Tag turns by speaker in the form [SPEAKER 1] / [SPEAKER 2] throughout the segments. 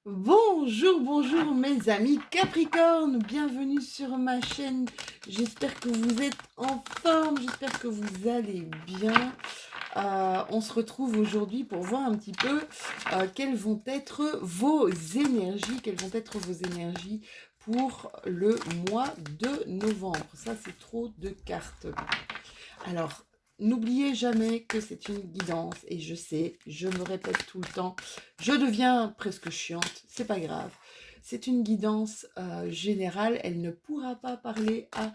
[SPEAKER 1] Bonjour, bonjour mes amis Capricorne, bienvenue sur ma chaîne. J'espère que vous êtes en forme, j'espère que vous allez bien. On se retrouve aujourd'hui pour voir un petit peu quelles vont être vos énergies pour le mois de novembre. Ça, c'est trop de cartes. Alors, n'oubliez jamais que c'est une guidance, et je sais, je me répète tout le temps, je deviens presque chiante, c'est pas grave. C'est une guidance générale, elle ne pourra pas parler à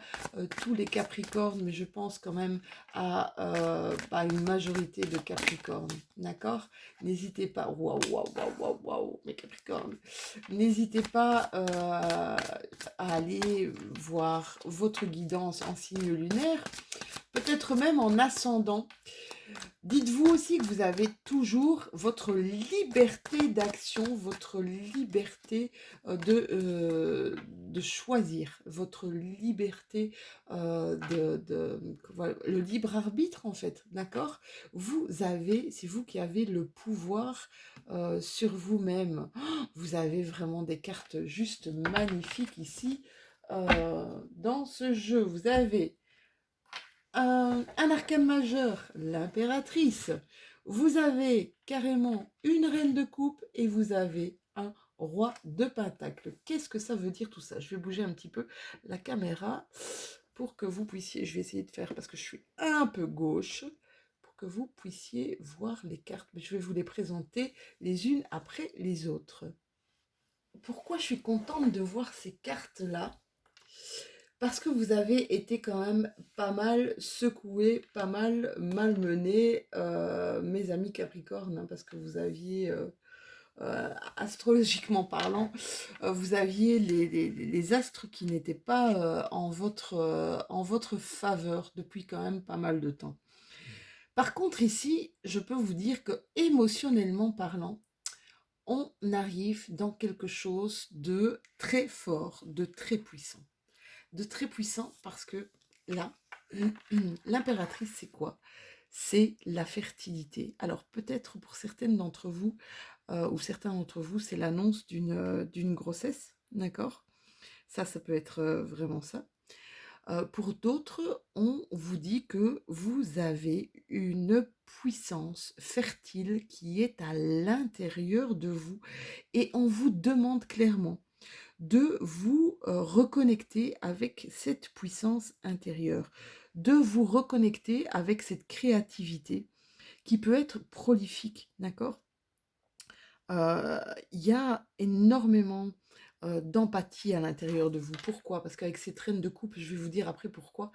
[SPEAKER 1] tous les Capricornes, mais je pense quand même à une majorité de Capricornes, d'accord? N'hésitez pas, waouh, waouh, waouh, waouh, waouh, mes Capricornes, n'hésitez pas à aller voir votre guidance en signe lunaire, peut-être même en ascendant. Dites-vous aussi que vous avez toujours votre liberté d'action, votre liberté de choisir, votre liberté voilà, le libre arbitre en fait, d'accord? C'est vous qui avez le pouvoir sur vous-même. Vous avez vraiment des cartes juste magnifiques ici dans ce jeu. Vous avez un arcane majeur, l'impératrice. Vous avez carrément une reine de coupe et vous avez un roi de pentacle. Qu'est-ce que ça veut dire tout ça? Je vais bouger un petit peu la caméra pour que vous puissiez, je vais essayer de faire parce que je suis un peu gauche, pour que vous puissiez voir les cartes. Mais je vais vous les présenter les unes après les autres. Pourquoi je suis contente de voir ces cartes-là? Parce que vous avez été quand même pas mal secoués, pas mal malmenés, mes amis Capricorne, hein, parce que vous aviez, astrologiquement parlant, vous aviez les astres qui n'étaient pas en votre faveur depuis quand même pas mal de temps. Par contre, ici, je peux vous dire que émotionnellement parlant, on arrive dans quelque chose de très fort, de très puissant. De très puissant parce que là, l'impératrice, c'est quoi? C'est la fertilité. Alors peut-être pour certaines d'entre vous ou certains d'entre vous, c'est l'annonce d'une grossesse, d'accord? Ça peut être vraiment ça. Pour d'autres, on vous dit que vous avez une puissance fertile qui est à l'intérieur de vous et on vous demande clairement de vous reconnecter avec cette puissance intérieure, de vous reconnecter avec cette créativité qui peut être prolifique, d'accord? Il y a énormément d'empathie à l'intérieur de vous. Pourquoi? Parce qu'avec cette reine de coupe, je vais vous dire après pourquoi,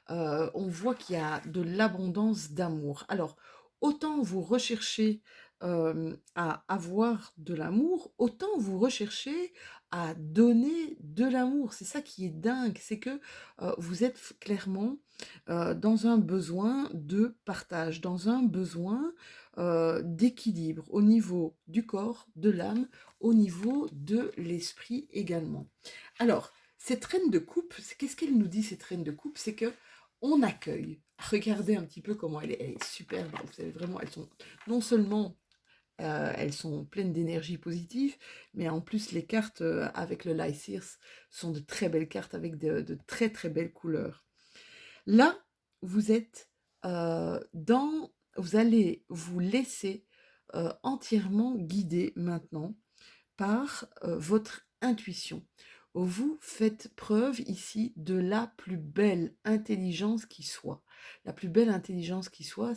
[SPEAKER 1] on voit qu'il y a de l'abondance d'amour. Alors, autant vous recherchez à avoir de l'amour, autant vous recherchez à donner de l'amour. C'est ça qui est dingue, c'est que vous êtes clairement dans un besoin de partage, dans un besoin d'équilibre au niveau du corps, de l'âme, au niveau de l'esprit également. Alors, cette reine de coupe, qu'est-ce qu'elle nous dit, cette reine de coupe? C'est que on accueille. Regardez un petit peu comment elle est superbe. Vous savez vraiment, elles sont non seulement elles sont pleines d'énergie positive, mais en plus les cartes avec le Lysirs sont de très belles cartes avec de très très belles couleurs. Là, vous êtes vous allez vous laisser entièrement guider maintenant par votre intuition. Vous faites preuve ici de la plus belle intelligence qui soit. La plus belle intelligence qui soit,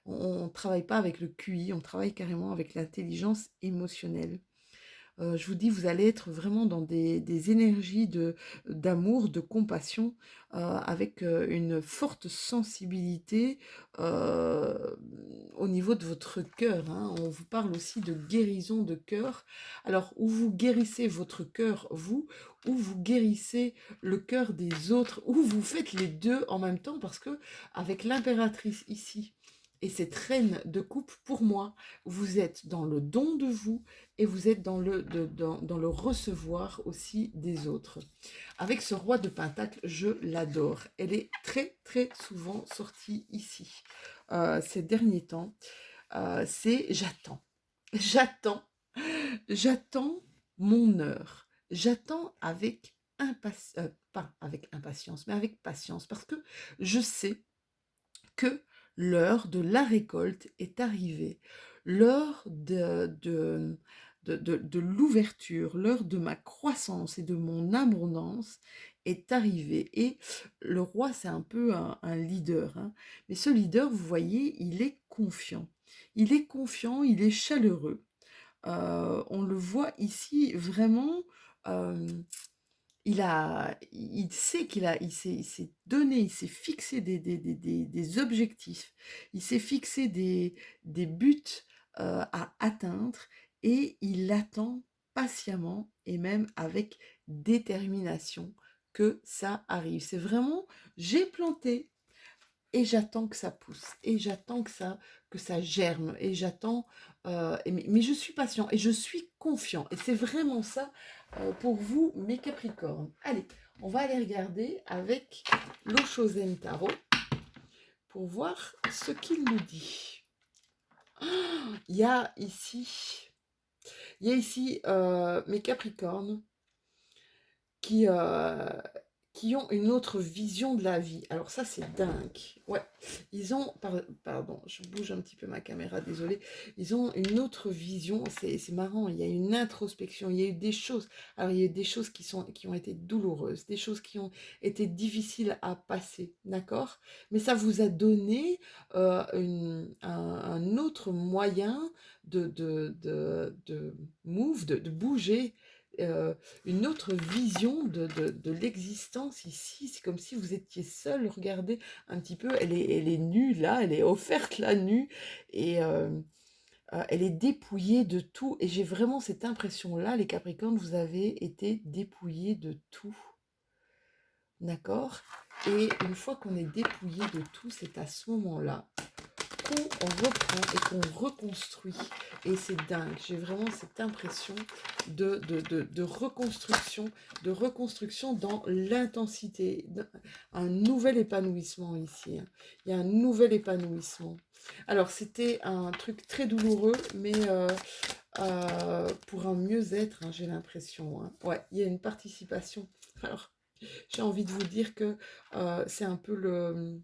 [SPEAKER 1] on ne travaille pas avec le QI, on travaille carrément avec l'intelligence émotionnelle. Je vous dis, vous allez être vraiment dans des énergies d'amour, de compassion, avec une forte sensibilité au niveau de votre cœur, hein. On vous parle aussi de guérison de cœur. Alors, où vous guérissez votre cœur, vous, ou vous guérissez le cœur des autres, ou vous faites les deux en même temps, parce que avec l'impératrice ici, et cette reine de coupe, pour moi, vous êtes dans le don de vous, et vous êtes dans le recevoir aussi des autres. Avec ce roi de pentacle, je l'adore. Elle est très très souvent sortie ici ces derniers temps. C'est j'attends. J'attends. J'attends mon heure. J'attends avec pas avec impatience, mais avec patience, parce que je sais que l'heure de la récolte est arrivée, l'heure de l'ouverture, l'heure de ma croissance et de mon abondance est arrivée. Et le roi, c'est un peu un leader, hein. Mais ce leader, vous voyez, il est confiant. Il est confiant, il est chaleureux. On le voit ici vraiment, euh, il sait il s'est donné, il s'est fixé des objectifs, il s'est fixé des buts à atteindre et il attend patiemment et même avec détermination que ça arrive. C'est vraiment, j'ai planté, et j'attends que ça pousse, et j'attends que ça germe, et j'attends, mais je suis patient, et je suis confiant, et c'est vraiment ça pour vous, mes Capricornes. Allez, on va aller regarder avec l'Oshozen Tarot pour voir ce qu'il nous dit. Il y a ici, mes Capricornes qui, qui ont une autre vision de la vie. Alors ça, c'est dingue. Ouais, ils ont, pardon, je bouge un petit peu ma caméra, désolé. Ils ont une autre vision, c'est marrant, il y a une introspection, il y a eu des choses. Alors il y a eu des choses qui ont été douloureuses, des choses qui ont été difficiles à passer, d'accord? Mais ça vous a donné un autre moyen de move, de bouger, euh, une autre vision de l'existence ici. C'est comme si vous étiez seul. Regardez un petit peu, elle est nue là, elle est offerte là, nue, et elle est dépouillée de tout. Et j'ai vraiment cette impression-là, les Capricornes, vous avez été dépouillés de tout. D'accord? Et une fois qu'on est dépouillé de tout, c'est à ce moment-là qu'on reprend et qu'on reconstruit. Et c'est dingue, j'ai vraiment cette impression de reconstruction dans l'intensité. Un nouvel épanouissement ici, hein. Il y a un nouvel épanouissement. Alors, c'était un truc très douloureux, mais pour un mieux-être, hein, j'ai l'impression, hein. Ouais, il y a une participation. Alors, j'ai envie de vous dire que c'est un peu le...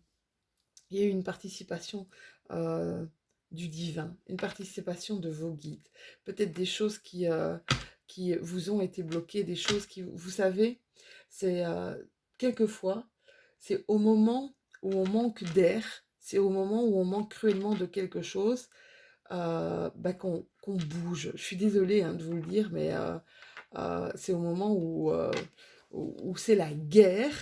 [SPEAKER 1] Il y a eu une participation euh, du divin, une participation de vos guides. Peut-être des choses qui vous ont été bloquées, des choses qui, vous savez, c'est quelquefois, c'est au moment où on manque d'air, c'est au moment où on manque cruellement de quelque chose, qu'on bouge. Je suis désolée, hein, de vous le dire, mais c'est au moment où c'est la guerre,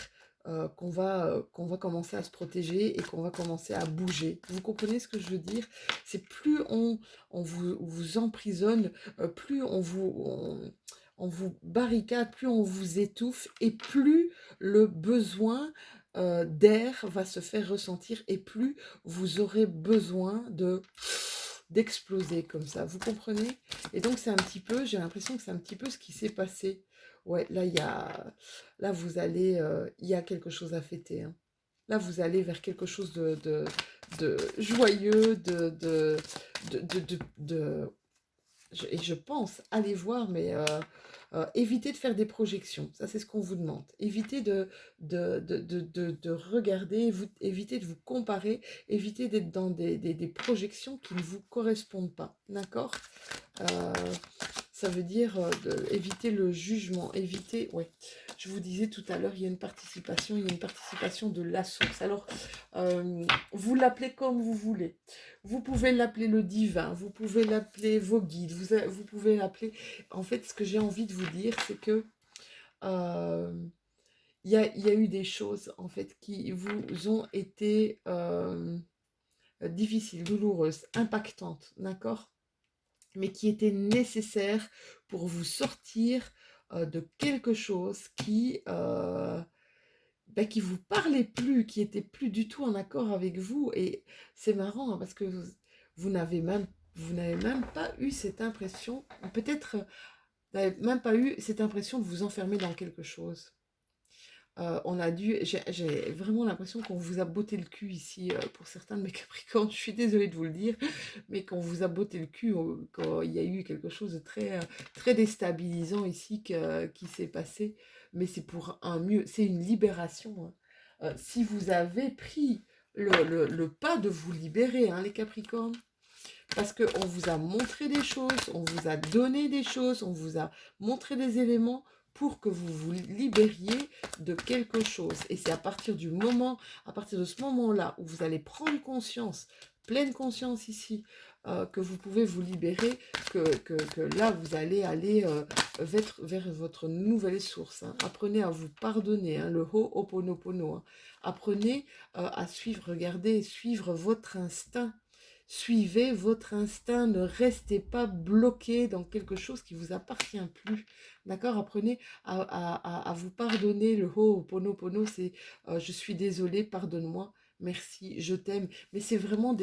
[SPEAKER 1] qu'on va commencer à se protéger et qu'on va commencer à bouger. Vous comprenez ce que je veux dire? C'est plus on vous emprisonne, plus on vous barricade, plus on vous étouffe, et plus le besoin d'air va se faire ressentir, et plus vous aurez besoin d'exploser comme ça. Vous comprenez? Et donc c'est un petit peu, j'ai l'impression que c'est un petit peu ce qui s'est passé. Ouais, là vous allez, il y a quelque chose à fêter, hein. Là, vous allez vers quelque chose de joyeux, et je pense aller voir, mais évitez de faire des projections. Ça, c'est ce qu'on vous demande. Évitez de regarder, évitez de vous comparer, évitez d'être dans des projections qui ne vous correspondent pas. D'accord? Euh, Ça veut dire éviter le jugement, éviter, ouais, je vous disais tout à l'heure, il y a une participation de la source. Alors, vous l'appelez comme vous voulez. Vous pouvez l'appeler le divin, vous pouvez l'appeler vos guides, vous pouvez l'appeler... En fait, ce que j'ai envie de vous dire, c'est que il y a eu des choses, en fait, qui vous ont été difficiles, douloureuses, impactantes, d'accord? Mais qui était nécessaire pour vous sortir de quelque chose qui vous parlait plus, qui était plus du tout en accord avec vous. Et c'est marrant, hein, parce que vous n'avez même pas eu cette impression, peut-être vous n'avez même pas eu cette impression de vous enfermer dans quelque chose. J'ai vraiment l'impression qu'on vous a botté le cul ici, pour certains de mes Capricornes. Je suis désolée de vous le dire, mais qu'on vous a botté le cul, quand il y a eu quelque chose de très déstabilisant ici qui s'est passé. Mais c'est pour un mieux, c'est une libération, hein. Si vous avez pris le pas de vous libérer, hein, les Capricornes, parce qu'on vous a montré des choses, on vous a donné des choses, on vous a montré des éléments pour que vous vous libériez de quelque chose. Et c'est à partir de ce moment-là, où vous allez prendre conscience, pleine conscience ici, que vous pouvez vous libérer, que là, vous allez aller vers votre nouvelle source, hein. Apprenez à vous pardonner, hein, le Ho'oponopono, hein. Apprenez à suivre, regardez, suivre votre instinct. Suivez votre instinct, ne restez pas bloqué dans quelque chose qui ne vous appartient plus. D'accord? Apprenez à vous pardonner. Le Ho'oponopono, c'est je suis désolé, pardonne-moi, merci, je t'aime. Mais c'est vraiment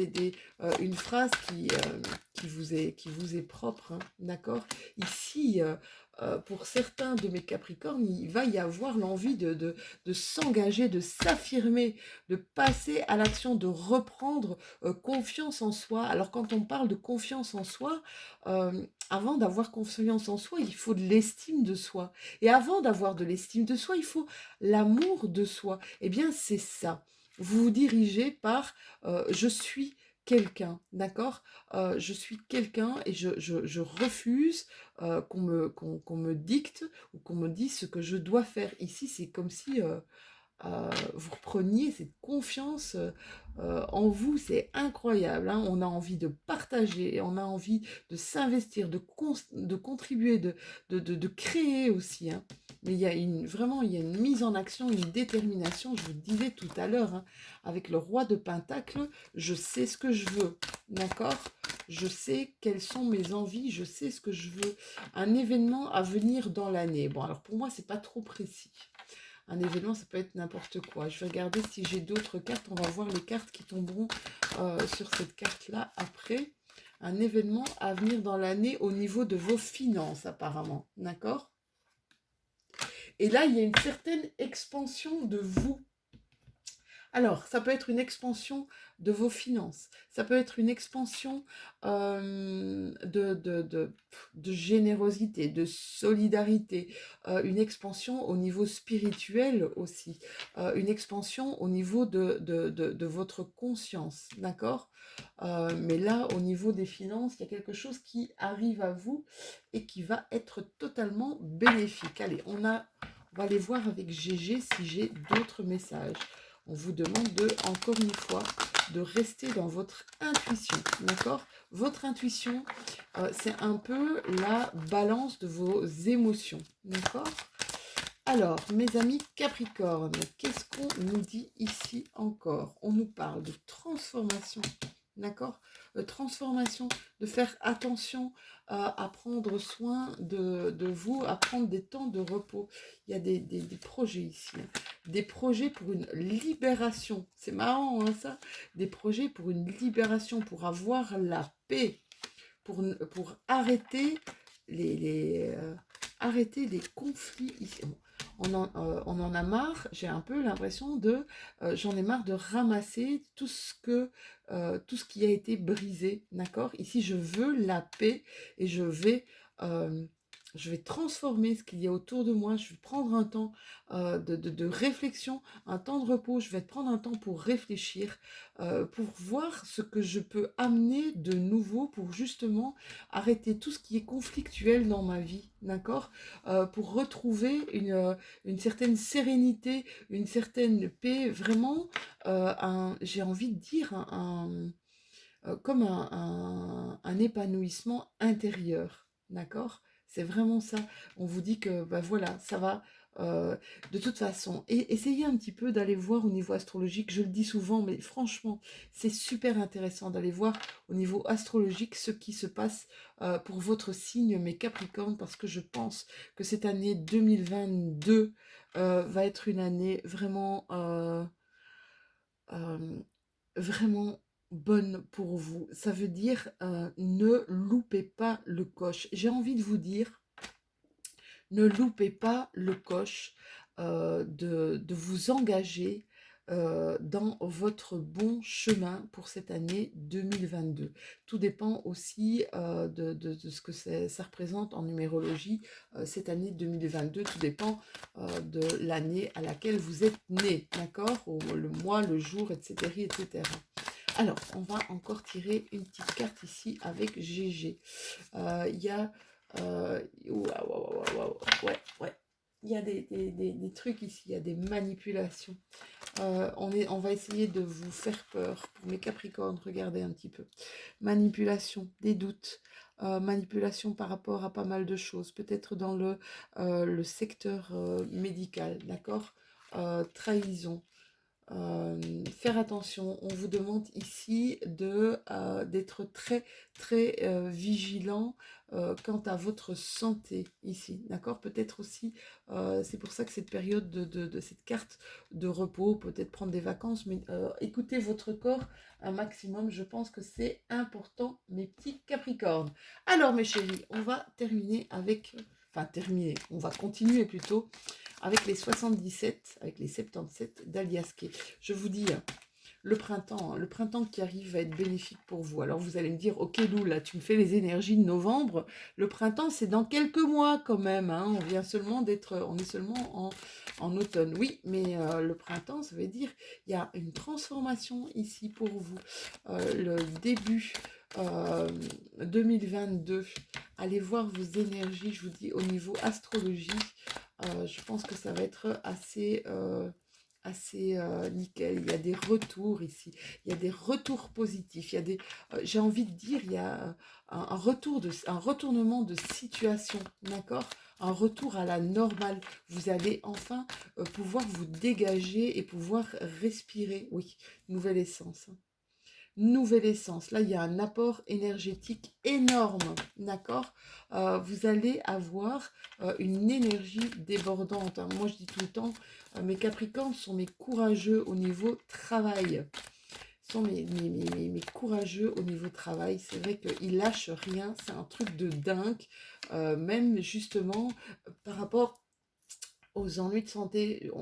[SPEAKER 1] une phrase qui vous est propre, hein, d'accord? Ici, pour certains de mes Capricornes, il va y avoir l'envie de s'engager, de s'affirmer, de passer à l'action, de reprendre confiance en soi. Alors quand on parle de confiance en soi, avant d'avoir confiance en soi, il faut de l'estime de soi. Et avant d'avoir de l'estime de soi, il faut l'amour de soi. Eh bien, c'est ça. Vous vous dirigez par je suis quelqu'un, d'accord? Je suis quelqu'un et je refuse qu'on me dicte ou qu'on me dise ce que je dois faire. Ici, c'est comme si vous repreniez cette confiance en vous, c'est incroyable, hein. On a envie de partager, on a envie de s'investir, de contribuer, de créer aussi, hein. Mais vraiment, il y a une mise en action, une détermination, je vous le disais tout à l'heure, hein, avec le roi de Pentacle, je sais ce que je veux, d'accord? Je sais quelles sont mes envies, je sais ce que je veux. Un événement à venir dans l'année. Bon, alors pour moi, c'est pas trop précis. Un événement, ça peut être n'importe quoi. Je vais regarder si j'ai d'autres cartes. On va voir les cartes qui tomberont sur cette carte-là après. Un événement à venir dans l'année au niveau de vos finances, apparemment. D'accord? Et là, il y a une certaine expansion de vous. Alors, ça peut être une expansion de vos finances, ça peut être une expansion de générosité, de solidarité, une expansion au niveau spirituel aussi, une expansion au niveau de votre conscience, d'accord? Mais là, au niveau des finances, il y a quelque chose qui arrive à vous et qui va être totalement bénéfique. Allez, on va aller voir avec GG si j'ai d'autres messages. On vous demande encore une fois, de rester dans votre intuition, d'accord? Votre intuition, c'est un peu la balance de vos émotions, d'accord? Alors, mes amis Capricorne, qu'est-ce qu'on nous dit ici encore? On nous parle de transformation, d'accord? Transformation, de faire attention à prendre soin de vous, à prendre des temps de repos. Il y a des projets ici, hein. Des projets pour une libération. C'est marrant, hein, ça? Des projets pour une libération, pour avoir la paix, pour arrêter arrêter les conflits ici. On en a marre, j'ai un peu l'impression j'en ai marre de ramasser tout ce qui a été brisé, d'accord? Ici, je veux la paix et euh, je vais transformer ce qu'il y a autour de moi, je vais prendre un temps de réflexion, un temps de repos, je vais prendre un temps pour réfléchir, pour voir ce que je peux amener de nouveau pour justement arrêter tout ce qui est conflictuel dans ma vie, d'accord? Pour retrouver une certaine sérénité, une certaine paix, vraiment, j'ai envie de dire, comme un épanouissement intérieur, d'accord? C'est vraiment ça. On vous dit que, bah voilà, ça va. De toute façon, et essayez un petit peu d'aller voir au niveau astrologique, je le dis souvent, mais franchement, c'est super intéressant d'aller voir au niveau astrologique ce qui se passe pour votre signe, mes Capricornes, parce que je pense que cette année 2022 va être une année vraiment, euh, vraiment bonne pour vous. Ça veut dire ne loupez pas le coche. J'ai envie de vous dire, ne loupez pas le coche. de vous engager dans votre bon chemin pour cette année 2022. Tout dépend aussi de ce que ça représente en numérologie cette année 2022. Tout dépend de l'année à laquelle vous êtes né, d'accord? Le mois, le jour, etc., etc. Alors, on va encore tirer une petite carte ici avec GG. Il y a... ouais. Il y a des trucs ici, il y a des manipulations. On va essayer de vous faire peur. Pour mes Capricornes, regardez un petit peu. Manipulation, des doutes. Manipulation par rapport à pas mal de choses. Peut-être dans le secteur médical, d'accord? Trahison. Faire attention, on vous demande ici d'être très très vigilant quant à votre santé ici, d'accord? Peut-être aussi, c'est pour ça que cette période de cette carte de repos, peut-être prendre des vacances, mais écoutez votre corps un maximum, je pense que c'est important, mes petits Capricornes. Alors mes chéris, on va terminer avec, enfin terminer, on va continuer plutôt avec les 77, avec les 77 d'Aliaské. Je vous dis, le printemps qui arrive va être bénéfique pour vous. Alors vous allez me dire, ok Lou, là tu me fais les énergies de novembre. Le printemps c'est dans quelques mois quand même. Hein. On est seulement en automne. Oui, mais le printemps, ça veut dire il y a une transformation ici pour vous. Le début 2022. Allez voir vos énergies, je vous dis au niveau astrologie. Je pense que ça va être assez nickel. Il y a des retours ici, il y a des retours positifs, il y a j'ai envie de dire, il y a un retournement de situation, d'accord? Un retour à la normale. Vous allez enfin pouvoir vous dégager et pouvoir respirer. Oui, nouvelle essence. Nouvelle essence. Là, il y a un apport énergétique énorme, d'accord? Vous allez avoir une énergie débordante. Hein. Moi, je dis tout le temps, mes Capricornes sont mes courageux au niveau travail. Sont mes courageux au niveau travail. C'est vrai qu'ils lâchent rien. C'est un truc de dingue. Même justement, par rapport aux ennuis de santé,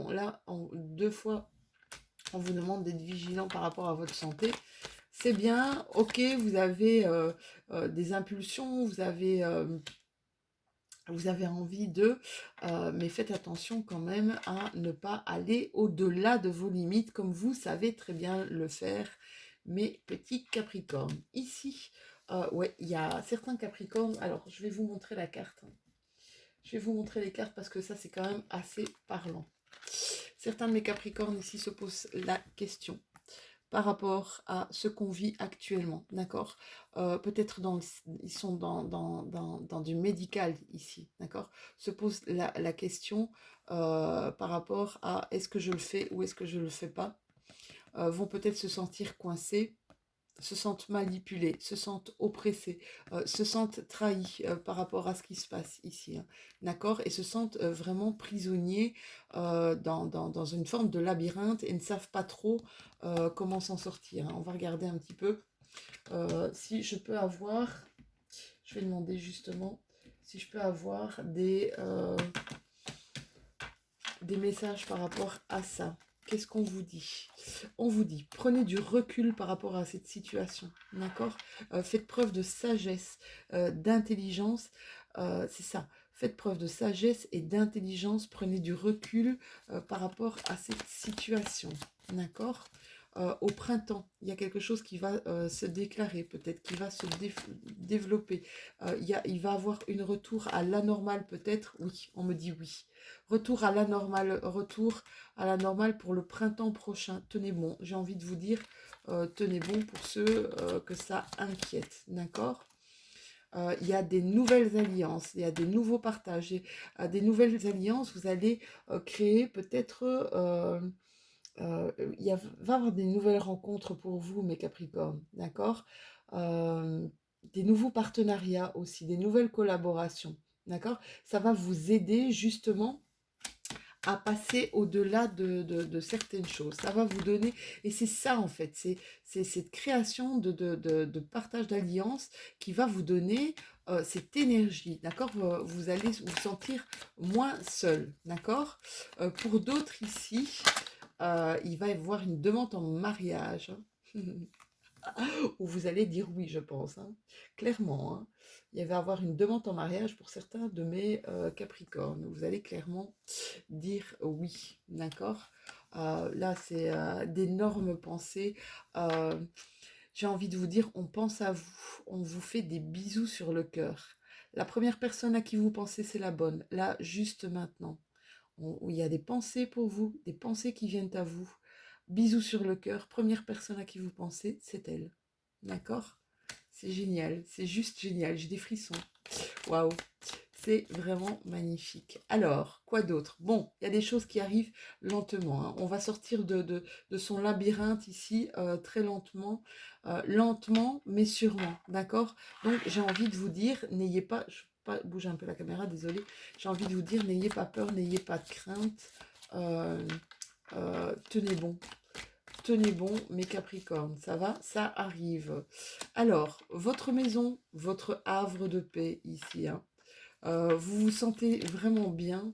[SPEAKER 1] deux fois, on vous demande d'être vigilant par rapport à votre santé. C'est bien, ok, vous avez des impulsions, vous avez envie mais faites attention quand même à ne pas aller au-delà de vos limites, comme vous savez très bien le faire, mes petits Capricornes. Ici, ouais, il y a certains Capricornes, alors je vais vous montrer la carte. Je vais vous montrer les cartes parce que ça, c'est quand même assez parlant. Certains de mes Capricornes ici se posent la question par rapport à ce qu'on vit actuellement, d'accord? Peut-être ils sont dans du médical ici, d'accord? Se pose la question par rapport à est-ce que je le fais ou est-ce que je ne le fais pas? Vont peut-être se sentir coincés, se sentent manipulés, se sentent oppressés, se sentent trahis par rapport à ce qui se passe ici, hein, d'accord? Et se sentent vraiment prisonniers dans une forme de labyrinthe et ne savent pas trop comment s'en sortir. Hein. On va regarder un petit peu si je peux avoir, je vais demander justement si je peux avoir des messages par rapport à ça. Qu'est-ce qu'on vous dit? On vous dit, prenez du recul par rapport à cette situation, d'accord? Faites preuve de sagesse, d'intelligence, c'est ça. Faites preuve de sagesse et d'intelligence, prenez du recul par rapport à cette situation, d'accord? Au printemps, il y a quelque chose qui va se déclarer, peut-être qui va se développer. Il va avoir une retour à la normale, peut-être. Oui, on me dit oui. Retour à la normale pour le printemps prochain. Tenez bon, j'ai envie de vous dire, tenez bon pour ceux que ça inquiète, d'accord? Il y a des nouvelles alliances, il y a des nouveaux partages, des nouvelles alliances, vous allez créer peut-être, il va y avoir des nouvelles rencontres pour vous, mes Capricornes, d'accord? Des nouveaux partenariats aussi, des nouvelles collaborations, d'accord? Ça va vous aider justement à passer au-delà de certaines choses. Ça va vous donner, et c'est ça en fait, c'est cette création de partage d'alliance qui va vous donner cette énergie, d'accord? Vous allez vous sentir moins seul, d'accord? Pour d'autres ici, il va y avoir une demande en mariage, hein. Où vous allez dire oui, je pense, hein. Clairement, hein. Il va y avoir une demande en mariage pour certains de mes Capricornes. Vous allez clairement dire oui, d'accord? Là, c'est d'énormes pensées. Euh, j'ai envie de vous dire, on pense à vous, on vous fait des bisous sur le cœur. La première personne à qui vous pensez, c'est la bonne. Là, juste maintenant. Il y a des pensées pour vous, des pensées qui viennent à vous. Bisous sur le cœur. Première personne à qui vous pensez, c'est elle. D'accord? C'est génial, c'est juste génial. J'ai des frissons. Waouh! C'est vraiment magnifique. Alors, quoi d'autre? Bon, il y a des choses qui arrivent lentement, hein. On va sortir de son labyrinthe ici très lentement, lentement mais sûrement, d'accord? Donc, j'ai envie de vous dire, n'ayez pas, je vais pas bouger un peu la caméra, désolé. J'ai envie de vous dire, n'ayez pas peur, n'ayez pas de crainte. Euh, tenez bon. Tenez bon, mes Capricornes, ça va? Ça arrive. Alors, votre maison, votre havre de paix ici, hein. Vous vous sentez vraiment bien.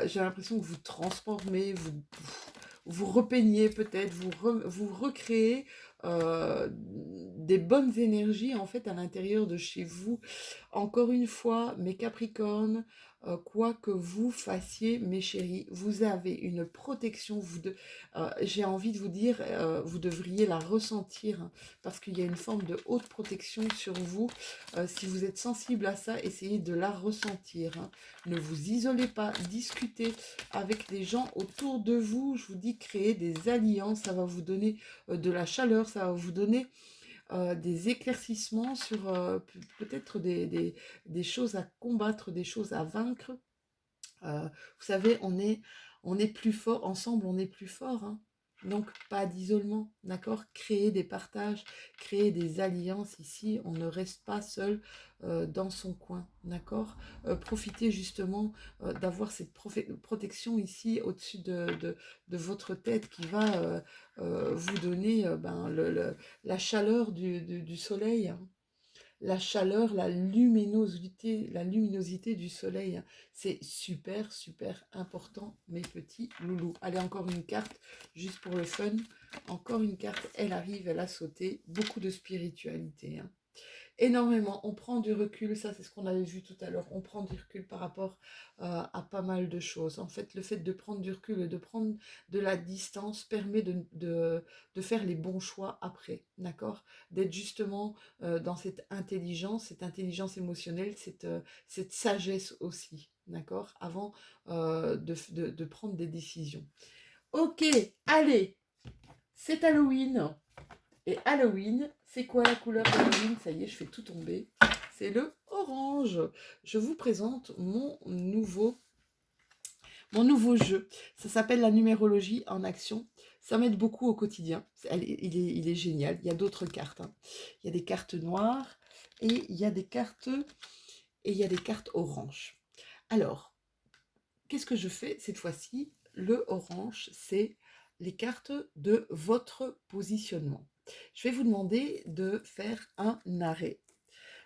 [SPEAKER 1] J'ai l'impression que vous transformez, vous repeignez peut-être, vous recréez des bonnes énergies en fait à l'intérieur de chez vous. Encore une fois, mes Capricornes, quoi que vous fassiez, mes chéris, vous avez une protection. J'ai envie de vous dire, vous devriez la ressentir, hein, parce qu'il y a une forme de haute protection sur vous. Si vous êtes sensible à ça, essayez de la ressentir, hein. Ne vous isolez pas, discutez avec les gens autour de vous. Je vous dis, créer des alliances, ça va vous donner de la chaleur, ça va vous donner des éclaircissements sur peut-être des choses à combattre, des choses à vaincre. Vous savez, on est plus fort, ensemble on est plus fort, hein. Donc pas d'isolement, d'accord? Créer des partages, créer des alliances ici, on ne reste pas seul dans son coin, d'accord? Profitez justement d'avoir cette protection ici au-dessus de votre tête qui va vous donner la chaleur du soleil, hein. La chaleur, la luminosité du soleil, hein. C'est super, super important, mes petits loulous. Allez, encore une carte, juste pour le fun. Encore une carte, elle arrive, elle a sauté. Beaucoup de spiritualité, hein. Énormément, on prend du recul, ça c'est ce qu'on avait vu tout à l'heure, on prend du recul par rapport à pas mal de choses. En fait, le fait de prendre du recul et de prendre de la distance permet de faire les bons choix après, d'accord? D'être justement dans cette intelligence émotionnelle, cette sagesse aussi, d'accord? Avant de prendre des décisions. Ok, allez, c'est Halloween. Et Halloween, c'est quoi la couleur d'Halloween? Ça y est, je fais tout tomber. C'est le orange. Je vous présente mon nouveau jeu. Ça s'appelle la numérologie en action. Ça m'aide beaucoup au quotidien. Il est génial. Il y a d'autres cartes, hein. Il y a des cartes noires et il y a des cartes oranges. Alors, qu'est-ce que je fais cette fois-ci? Le orange, c'est les cartes de votre positionnement. Je vais vous demander de faire un arrêt,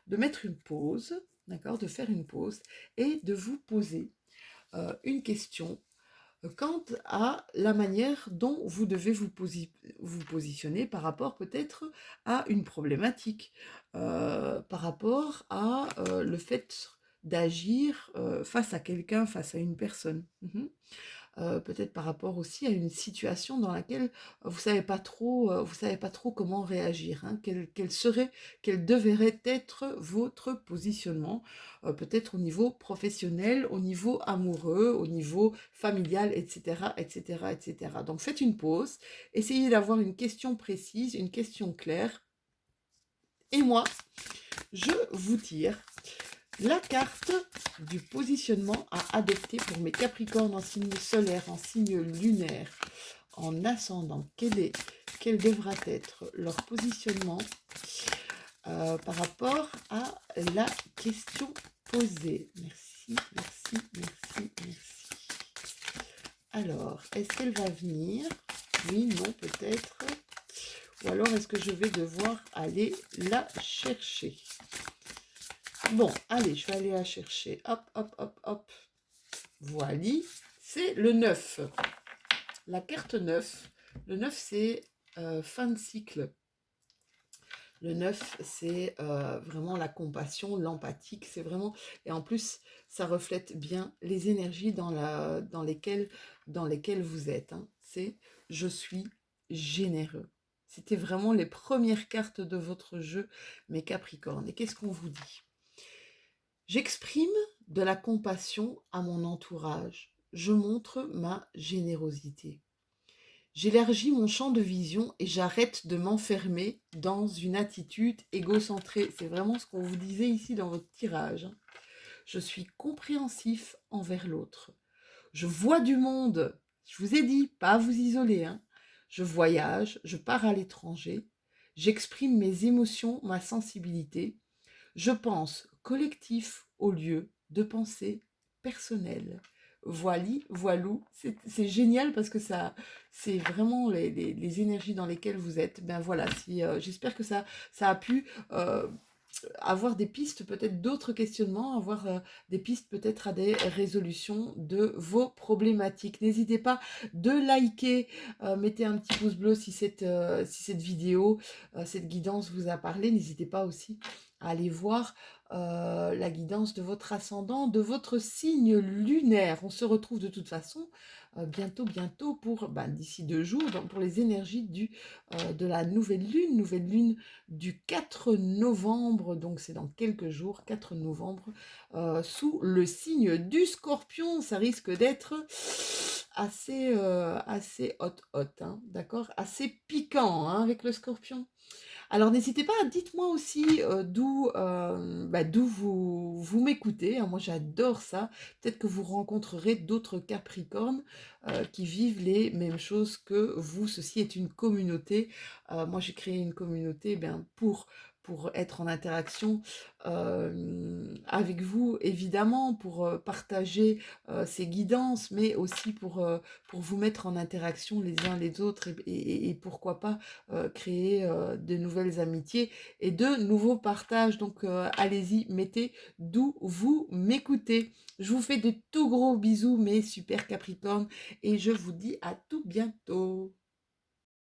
[SPEAKER 1] de mettre une pause, d'accord, de faire une pause et de vous poser une question quant à la manière dont vous devez vous positionner par rapport peut-être à une problématique, par rapport à le fait d'agir face à quelqu'un, face à une personne. Peut-être par rapport aussi à une situation dans laquelle vous savez pas trop comment réagir, hein. Quel devrait être votre positionnement, peut-être au niveau professionnel, au niveau amoureux, au niveau familial, etc., etc., etc. Donc faites une pause, essayez d'avoir une question précise, une question claire, et moi, je vous tire la carte du positionnement à adopter pour mes Capricornes en signe solaire, en signe lunaire, en ascendant. Quel devra être leur positionnement par rapport à la question posée? Merci, merci, merci, merci. Alors, est-ce qu'elle va venir? Oui, non, peut-être. Ou alors, est-ce que je vais devoir aller la chercher? Bon, allez, je vais aller la chercher. Hop, hop, hop, hop. Voilà, c'est le 9. La carte 9. Le 9, c'est fin de cycle. Le 9, c'est vraiment la compassion, l'empathique. C'est vraiment... Et en plus, ça reflète bien les énergies dans lesquelles vous êtes. Hein. C'est « je suis généreux ». C'était vraiment les premières cartes de votre jeu, mes Capricornes. Et qu'est-ce qu'on vous dit? J'exprime de la compassion à mon entourage. Je montre ma générosité. J'élargis mon champ de vision et j'arrête de m'enfermer dans une attitude égocentrée. C'est vraiment ce qu'on vous disait ici dans votre tirage. Hein. Je suis compréhensif envers l'autre. Je vois du monde. Je vous ai dit, pas à vous isoler. Hein. Je voyage, je pars à l'étranger. J'exprime mes émotions, ma sensibilité. Je pense collectif au lieu de penser personnel. Voili, voilou, c'est génial parce que ça, c'est vraiment les énergies dans lesquelles vous êtes. Ben voilà, si, j'espère que ça a pu avoir des pistes, peut-être d'autres questionnements, avoir des pistes peut-être à des résolutions de vos problématiques. N'hésitez pas de liker, mettez un petit pouce bleu si cette vidéo, cette guidance vous a parlé. N'hésitez pas aussi à aller voir la guidance de votre ascendant, de votre signe lunaire. On se retrouve de toute façon bientôt pour, d'ici 2 jours, pour les énergies de la nouvelle lune du 4 novembre, donc c'est dans quelques jours, 4 novembre, sous le signe du Scorpion. Ça risque d'être assez hot, hein, d'accord, assez piquant hein, avec le Scorpion. Alors n'hésitez pas, dites-moi aussi d'où vous m'écoutez. Hein, moi j'adore ça. Peut-être que vous rencontrerez d'autres Capricornes qui vivent les mêmes choses que vous. Ceci est une communauté. Moi j'ai créé une communauté pour être en interaction avec vous, évidemment, pour partager ces guidances, mais aussi pour vous mettre en interaction les uns les autres et pourquoi pas créer de nouvelles amitiés et de nouveaux partages. Donc allez-y, mettez d'où vous m'écoutez. Je vous fais de tout gros bisous, mes super Capricornes, et je vous dis à tout bientôt.